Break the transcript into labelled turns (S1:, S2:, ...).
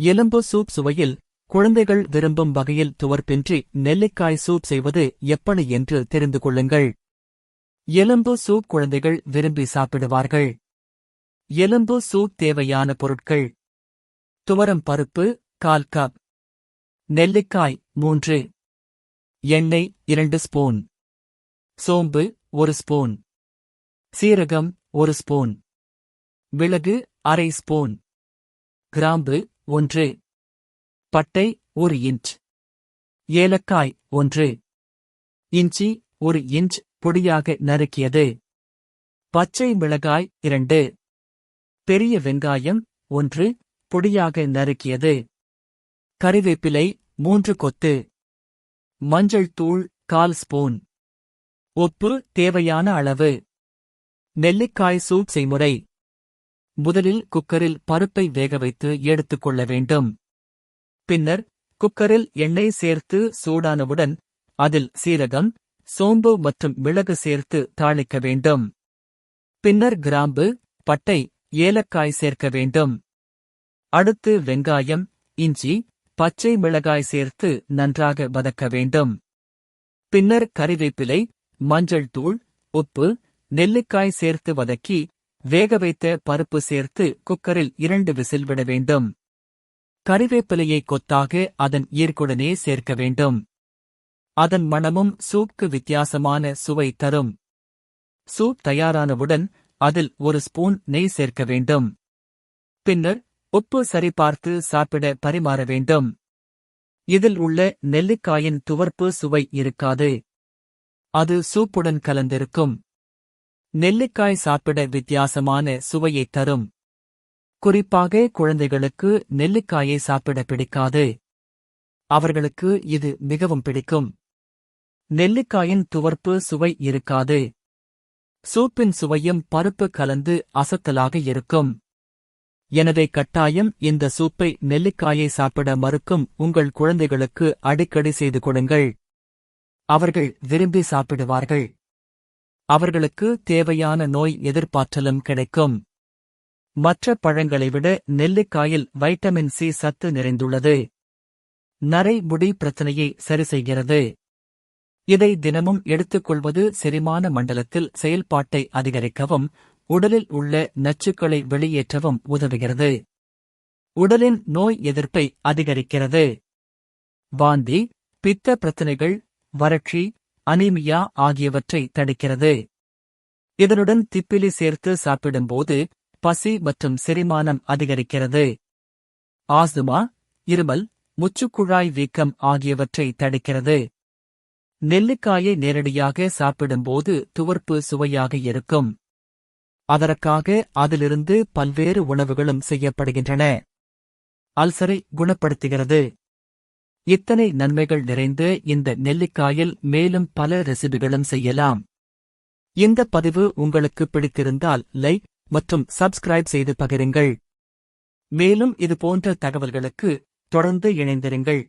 S1: எலும்பு சூப் சுவையில் குழந்தைகள் விரும்பும் வகையில் துவர்ப்பின்றி நெல்லிக்காய் சூப் செய்வது எப்படி என்று தெரிந்து கொள்ளுங்கள். எலும்பு சூப் குழந்தைகள் விரும்பி சாப்பிடுவார்கள். எலும்பு சூப் தேவையான பொருட்கள்: துவரம் பருப்பு 1/4 கப், நெல்லிக்காய் 3, எண்ணெய் 2 ஸ்பூன், சோம்பு 1 ஸ்பூன், சீரகம் 1 ஸ்பூன், மிளகு அரை ஸ்பூன், கிராம்பு 1, பட்டை 1 இன்ச், ஏலக்காய் 1, இஞ்சி 1 இன்ச் பொடியாக நறுக்கியது, பச்சை மிளகாய் 2, பெரிய வெங்காயம் 1 பொடியாக நறுக்கியது, கறிவேப்பிலை 3 கொத்து, மஞ்சள் தூள் 1/4 ஸ்பூன், உப்பு தேவையான அளவு. நெல்லிக்காய் சூப் செய்முறை: முதலில் குக்கரில் பருப்பை வேகவைத்து எடுத்துக்கொள்ள வேண்டும். பின்னர் குக்கரில் எண்ணெய் சேர்த்து சூடானவுடன் அதில் சீரகம், சோம்பு மற்றும் மிளகு சேர்த்து தாளிக்க வேண்டும். பின்னர் கிராம்பு, பட்டை, ஏலக்காய் சேர்க்க வேண்டும். அடுத்து வெங்காயம், இஞ்சி, பச்சை மிளகாய் சேர்த்து நன்றாக வதக்க வேண்டும். பின்னர் கறிவேப்பிலை, மஞ்சள் தூள், உப்பு, நெல்லிக்காய் சேர்த்து வதக்கி வேகவைத்த பருப்பு சேர்த்து குக்கரில் 2 விசில் விட வேண்டும். கறிவேப்பிலையை கொத்தாக அதன் ஈர்க்குடனே சேர்க்க வேண்டும். அதன் மணமும் சூப்க்கு வித்தியாசமான சுவை தரும். சூப் தயாரானவுடன் அதில் 1 ஸ்பூன் நெய் சேர்க்க வேண்டும். பின்னர் உப்பு சரிபார்த்து சாப்பிட பரிமாற வேண்டும். இதில் உள்ள நெல்லிக்காயின் துவர்ப்பு சுவை இருக்காது. அது சூப்புடன் கலந்திருக்கும். நெல்லிக்காய் சாப்பிட வித்தியாசமான சுவையை தரும். குறிப்பாக குழந்தைகளுக்கு நெல்லிக்காயை சாப்பிட பிடிக்காது. அவர்களுக்கு இது மிகவும் பிடிக்கும். நெல்லிக்காயின் துவர்ப்பு சுவை இருக்காது. சூப்பின் சுவையும் பருப்பு கலந்து அசத்தலாக இருக்கும். எனவே கட்டாயம் இந்த சூப்பை நெல்லிக்காயை சாப்பிட மறுக்கும் உங்கள் குழந்தைகளுக்கு அடிக்கடி செய்து கொடுங்கள். அவர்கள் விரும்பி சாப்பிடுவார்கள். அவர்களுக்கு தேவையான நோய் எதிர்ப்பாற்றலும் கிடைக்கும். மற்ற பழங்களை விட நெல்லிக்காயில் வைட்டமின் சி சத்து நிறைந்துள்ளது. நரை முடி பிரச்சனையை சரிசெய்கிறது. இதை தினமும் எடுத்துக்கொள்வது செரிமான மண்டலத்தில் செயல்பாட்டை அதிகரிக்கவும் உடலில் உள்ள நச்சுக்களை வெளியேற்றவும் உதவுகிறது. உடலின் நோய் எதிர்ப்பை அதிகரிக்கிறது. வாந்தி, பித்த பிரச்சனைகள், வறட்சி, அனீமியா ஆகியவற்றை தடுக்கிறது. இதனுடன் திப்பிலி சேர்த்து சாப்பிடும்போது பசி மற்றும் செரிமானம் அதிகரிக்கிறது. ஆஸ்துமா, இருமல், மூச்சுக்குழாய் வீக்கம் ஆகியவற்றை தடுக்கிறது. நெல்லிக்காயை நேரடியாக சாப்பிடும்போது துவர்ப்பு சுவையாக இருக்கும். அதற்காக அதிலிருந்து பல்வேறு உணவுகளும் செய்யப்படுகின்றன. அல்சரை குணப்படுத்துகிறது. இத்தனை நன்மைகள் நிறைந்த இந்த நெல்லிக்காயில் மேலும் பல ரெசிபிகளும் செய்யலாம். இந்த பதிவு உங்களுக்கு பிடித்திருந்தால் லைக் மற்றும் சப்ஸ்கிரைப் செய்து பகிருங்கள். மேலும் இதுபோன்ற தகவல்களுக்கு தொடர்ந்து இணைந்திருங்கள்.